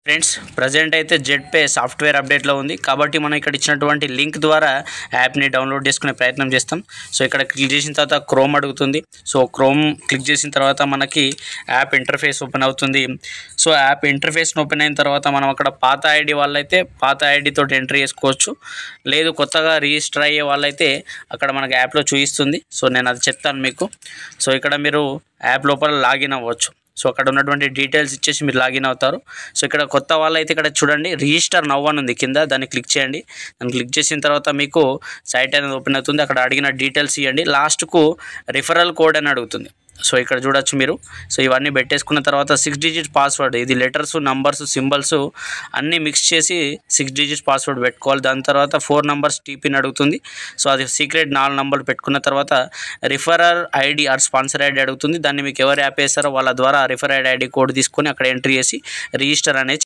Friends present అయితే Zedpay software అప్డేట్లో ఉంది కాబట్టి మనం ఇక్కడ ఇచ్చినటువంటి లింక్ ద్వారా యాప్ని డౌన్లోడ్ చేసుకునే ప్రయత్నం చేస్తాం. సో ఇక్కడ క్లిక్ చేసిన తర్వాత క్రోమ్ అడుగుతుంది. సో క్రోమ్ క్లిక్ చేసిన తర్వాత మనకి యాప్ ఇంటర్ఫేస్ ఓపెన్ అవుతుంది. సో యాప్ ఇంటర్ఫేస్ ఓపెన్ అయిన తర్వాత మనం అక్కడ పాత ఐడి వాళ్ళైతే పాత ఐడితో ఎంట్రీ చేసుకోవచ్చు. లేదు కొత్తగా రిజిస్టర్ అయ్యే వాళ్ళైతే అక్కడ మనకి యాప్లో చూపిస్తుంది. సో నేను అది చెప్తాను మీకు. సో ఇక్కడ మీరు యాప్ లోపల లాగిన్ అవ్వచ్చు. సో అక్కడ ఉన్నటువంటి డీటెయిల్స్ ఇచ్చేసి మీరు లాగిన్ అవుతారు. సో ఇక్కడ కొత్త వాళ్ళైతే ఇక్కడ చూడండి రిజిస్టర్ నౌ అని ఉంది కింద, దాన్ని క్లిక్ చేయండి. దాన్ని క్లిక్ చేసిన తర్వాత మీకు సైట్ అనేది ఓపెన్ అవుతుంది. అక్కడ అడిగిన డీటెయిల్స్ ఇవ్వండి. లాస్ట్కు రిఫరల్ కోడ్ అని అడుగుతుంది. సో ఇక్కడ చూడొచ్చు మీరు. సో ఇవన్నీ పెట్టేసుకున్న తర్వాత 6 డిజిట్ పాస్వర్డ్, ఇది లెటర్స్ నంబర్స్ సింబల్స్ అన్నీ మిక్స్ చేసి 6 డిజిట్ పాస్వర్డ్ పెట్టుకోవాలి. దాని తర్వాత 4 నంబర్స్ టీపీని అడుగుతుంది. సో అది సీక్రెట్ 4 నంబర్లు పెట్టుకున్న తర్వాత referrer ID are sponsor ID అడుగుతుంది. దాన్ని మీకు ఎవరు యాప్ వేస్తారో వాళ్ళ ద్వారా రిఫరర్ ఐడి కోడ్ తీసుకొని అక్కడ ఎంట్రీ చేసి రిజిస్టర్ అనేది